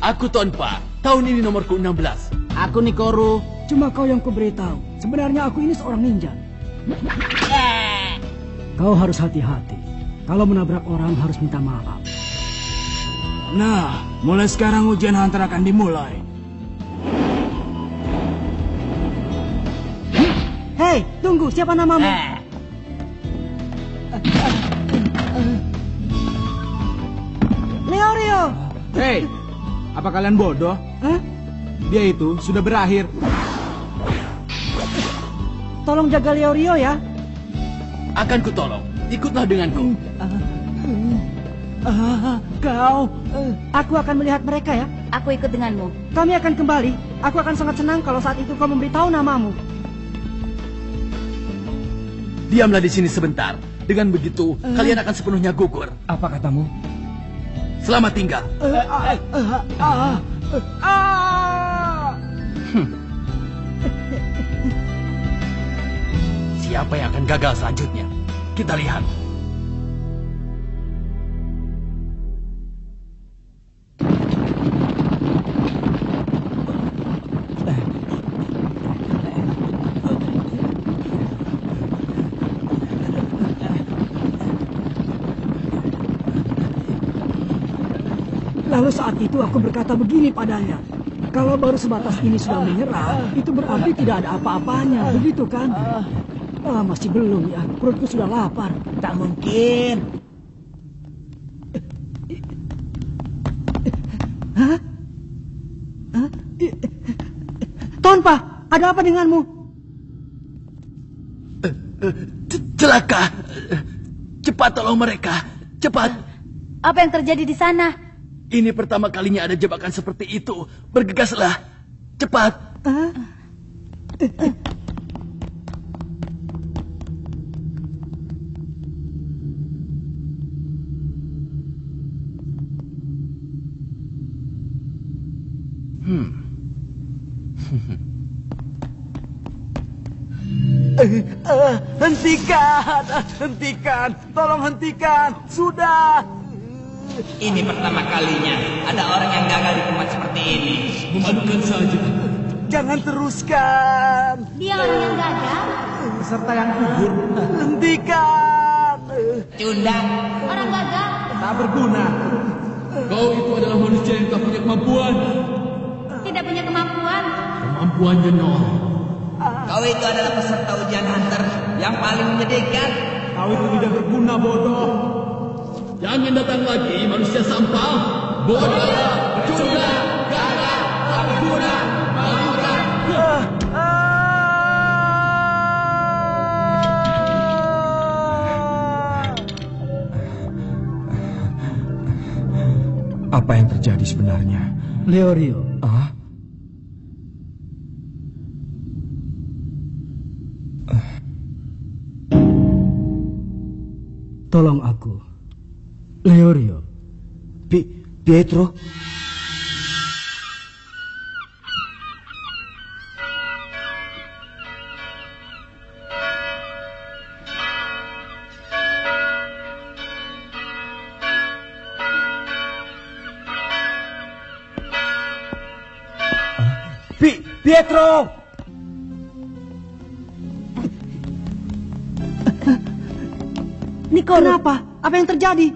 Aku Tonpa. Tahun ini nomorku 16. Aku Nikoru. Cuma kau yang kuberitahu. Sebenarnya aku ini seorang ninja. Kau harus hati-hati. Kalau menabrak orang harus minta maaf. Nah, mulai sekarang ujian hunter akan dimulai. Hei, tunggu. Siapa namamu? Leorio. Hei, apa kalian bodoh? Hah? Dia itu sudah berakhir. Tolong jaga Leorio ya. Akan kutolong. Ikutlah denganku. Kau. Aku akan melihat mereka ya. Aku ikut denganmu. Kami akan kembali. Aku akan sangat senang kalau saat itu kau memberitahu namamu. Diamlah di sini sebentar. Dengan begitu, kalian akan sepenuhnya gugur. Apa katamu? Selamat tinggal. Siapa yang akan gagal selanjutnya? Kita lihat. Lalu saat itu aku berkata begini padanya. Kalau baru sebatas ini sudah menyerah, itu berarti tidak ada apa-apanya. Begitu kan? Masih belum ya. Perutku sudah lapar. Tak mungkin. Hah? Tonpa, ada apa denganmu? Celaka. Cepat tolong mereka. Cepat. Apa yang terjadi di sana? Ini pertama kalinya ada jebakan seperti itu. Bergegaslah. Cepat. Hentikan, tolong hentikan, sudah. Ini pertama kalinya ada orang yang gagal di tempat seperti ini. Memalukan saja. Jangan teruskan. Dia orang yang gagal. Serta yang gugur. Hentikan. Cunda, Orang gagal. Tak berguna. Kau itu adalah manusia yang tak punya kemampuan. Tidak punya kemampuan. Kemampuannya nol. kau itu adalah peserta ujian hunter yang paling menyedihkan. Kau itu tidak berguna, bodoh. Jangan datang lagi manusia sampah. Bodoh, cunda, gagal, tak berguna, memalukan. Apa yang terjadi sebenarnya? Leorio. Tolong aku. Leorio. Pietro? Pietro! Niko, kenapa? Apa yang terjadi?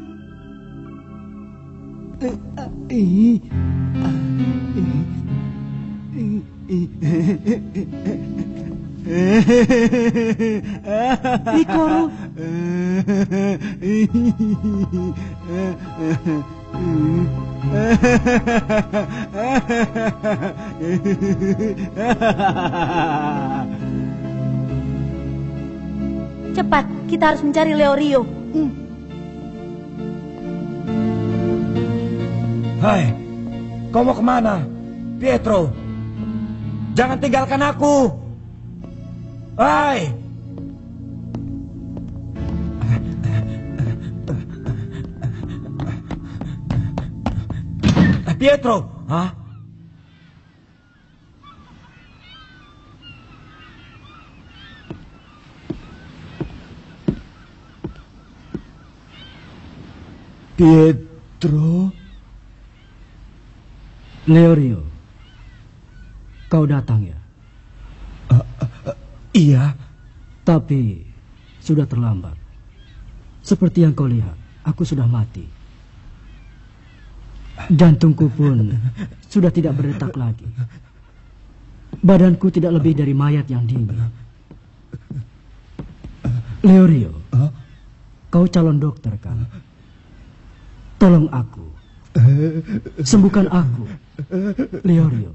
Nikoro. Cepat, kita harus mencari Leorio. Hai, kau mau kemana? Pietro, jangan tinggalkan aku. Hai. Pietro, hah? Pietro? Leorio, kau datang ya? Iya. Tapi sudah terlambat. Seperti yang kau lihat, aku sudah mati. Jantungku pun sudah tidak berdetak lagi. Badanku tidak lebih dari mayat yang dingin. Leorio, kau calon dokter kan? Tolong aku. Sembuhkan aku. Leorio.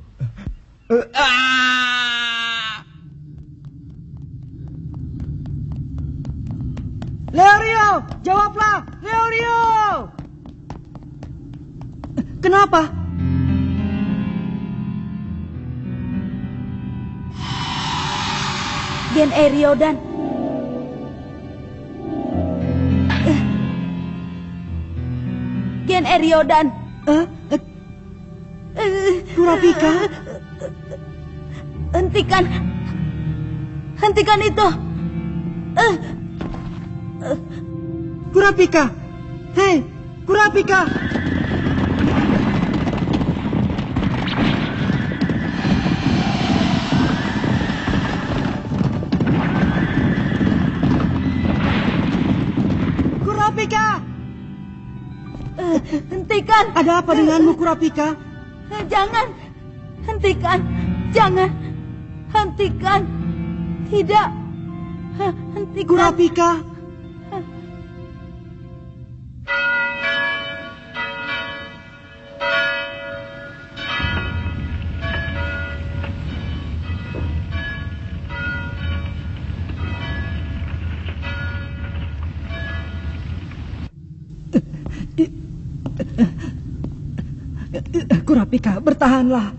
Leorio, jawablah. Leorio. Kenapa? Gen Eriodan. Gen Eriodan. Kurapika? Hentikan itu. Kurapika. Hei, Kurapika. Kurapika. Hentikan. Ada apa denganmu, Kurapika? Jangan. Hentikan. Jangan. Hentikan. Tidak. Hentikan. Kurapika. Kurapika, bertahanlah.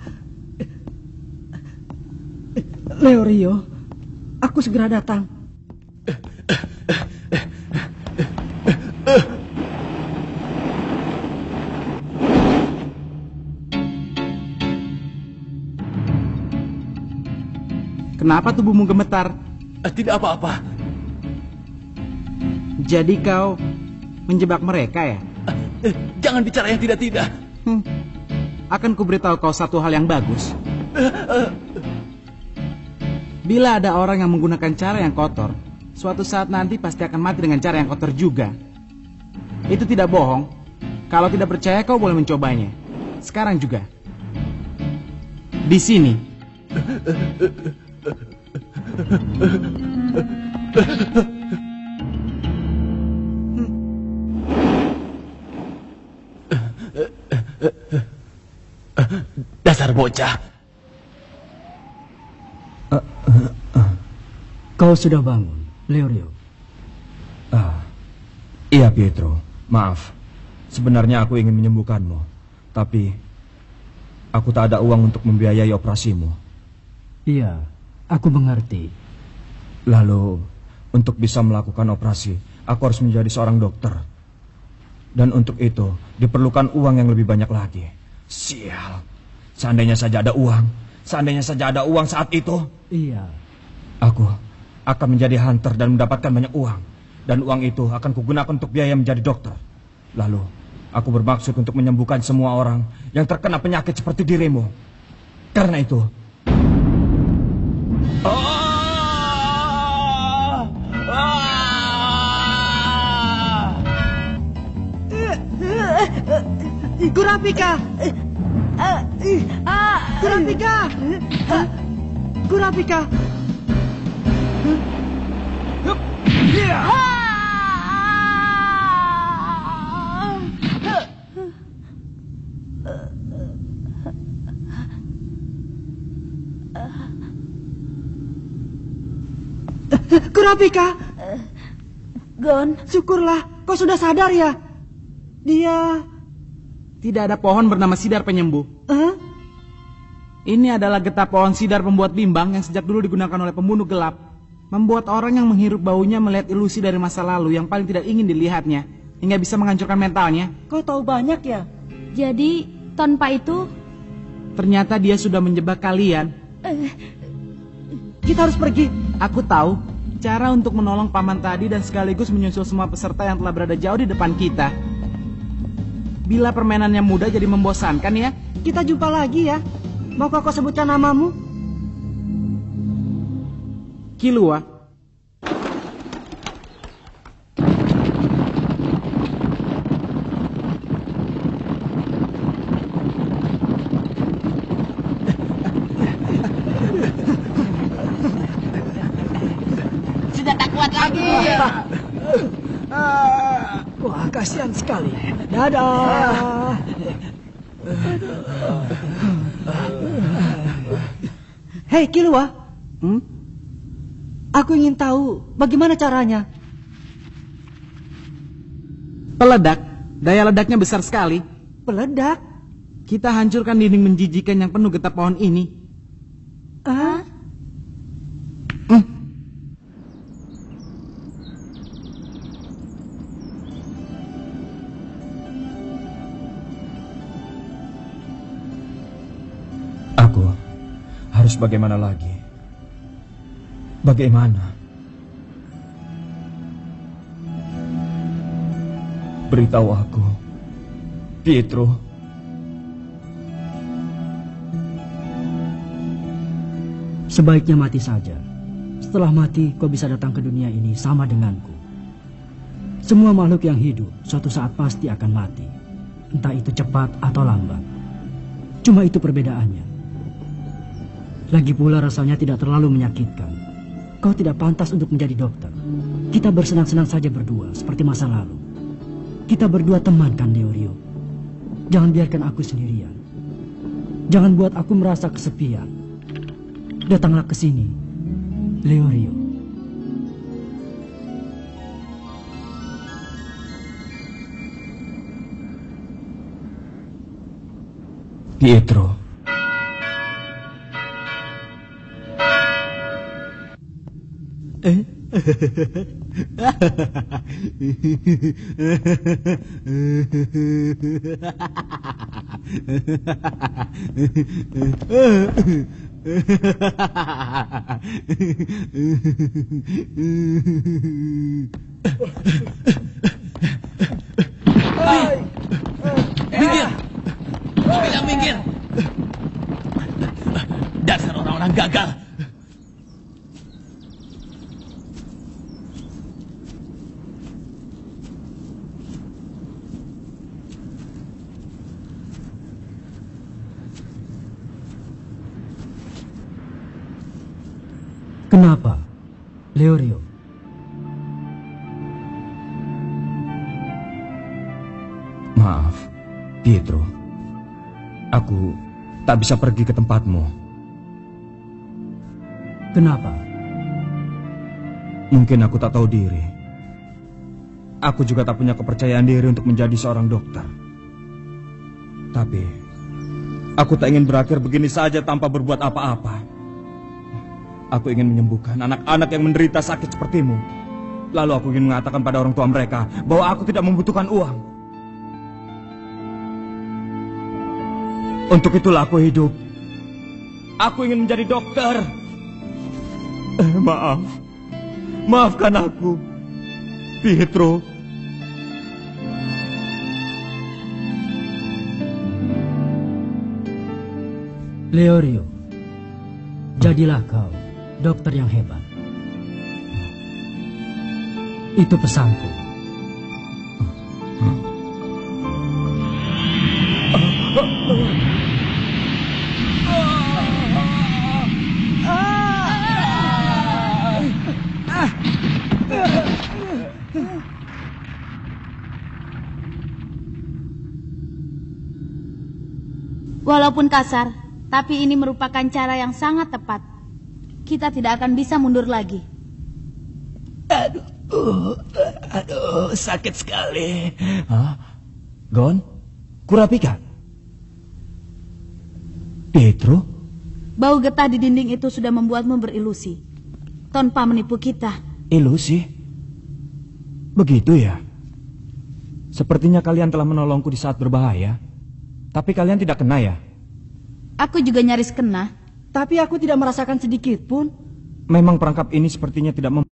Leorio, aku segera datang. Kenapa tubuhmu gemetar? Tidak apa-apa. Jadi kau menjebak mereka ya? Jangan bicara yang tidak-tidak. Akan kuberitahu kau satu hal yang bagus. Bila ada orang yang menggunakan cara yang kotor, suatu saat nanti pasti akan mati dengan cara yang kotor juga. Itu tidak bohong. Kalau tidak percaya kau boleh mencobanya. Sekarang juga. Di sini. Dasar bocah. Kau sudah bangun, Leorio? Iya, Pietro. Maaf. Sebenarnya aku ingin menyembuhkanmu. Tapi aku tak ada uang untuk membiayai operasimu. Iya, aku mengerti. Lalu, untuk bisa melakukan operasi, aku harus menjadi seorang dokter. Dan untuk itu, diperlukan uang yang lebih banyak lagi. Sial. Seandainya saja ada uang. Seandainya saja ada uang saat itu. Iya. Aku akan menjadi hunter dan mendapatkan banyak uang. Dan uang itu akan kugunakan untuk biaya menjadi dokter. Lalu, aku bermaksud untuk menyembuhkan semua orang yang terkena penyakit seperti dirimu. Karena itu... Kurapika! Kurapika! Kurapika! Kurapika! Gon, Syukurlah, kau sudah sadar ya? Dia... Tidak ada pohon bernama sidar penyembuh. Ini adalah getah pohon sidar pembuat bimbang yang sejak dulu digunakan oleh pembunuh gelap. Membuat orang yang menghirup baunya melihat ilusi dari masa lalu yang paling tidak ingin dilihatnya, hingga bisa menghancurkan mentalnya. Kau tahu banyak ya? jadi tanpa itu Ternyata dia sudah menjebak kalian. Kita harus pergi. Aku tahu cara untuk menolong paman tadi dan sekaligus menyusul semua peserta yang telah berada jauh di depan kita. Bila permainannya mudah jadi membosankan ya. kita jumpa lagi ya. Maukah kau sebutkan namamu? Kilua. Sudah tak kuat lagi. Wah, kasihan sekali. Dadah. Hei Kilua, aku ingin tahu bagaimana caranya. Peledak. Daya ledaknya besar sekali. Peledak? Kita hancurkan dinding menjijikan yang penuh getah pohon ini. Ah? Aku harus bagaimana lagi? Bagaimana? Beritahu aku, Pietro. Sebaiknya mati saja. Setelah mati, kau bisa datang ke dunia ini sama denganku. Semua makhluk yang hidup suatu saat pasti akan mati. Entah itu cepat atau lambat. Cuma itu perbedaannya. Lagi pula rasanya tidak terlalu menyakitkan. Kau tidak pantas untuk menjadi dokter. Kita bersenang-senang saja berdua, seperti masa lalu. Kita berdua teman kan, Leorio? Jangan biarkan aku sendirian. Jangan buat aku merasa kesepian. Datanglah ke sini, Leorio. Pietro. Minggir! Bilang minggir! Dasar orang-orang gagal! Kenapa, Leorio? Maaf, Pietro. Aku tak bisa pergi ke tempatmu. Kenapa? Mungkin aku tak tahu diri. Aku juga tak punya kepercayaan diri untuk menjadi seorang dokter. Tapi, aku tak ingin berakhir begini saja tanpa berbuat apa-apa. Aku ingin menyembuhkan anak-anak yang menderita sakit sepertimu. Lalu aku ingin mengatakan pada orang tua mereka bahwa aku tidak membutuhkan uang. Untuk itulah aku hidup. Aku ingin menjadi dokter. Maaf. Maafkan aku, Pietro. Leorio, jadilah kau dokter yang hebat. Itu pesanku. Walaupun kasar, tapi ini merupakan cara yang sangat tepat. Kita tidak akan bisa mundur lagi. Aduh, sakit sekali. Hah? Gon? Kurapika? Pietro? Bau getah di dinding itu sudah membuatmu berilusi. Tanpa menipu kita. Ilusi? Begitu ya? Sepertinya kalian telah menolongku di saat berbahaya. Tapi kalian tidak kena ya? Aku juga nyaris kena. Tapi aku tidak merasakan sedikit pun. Memang perangkap ini sepertinya tidak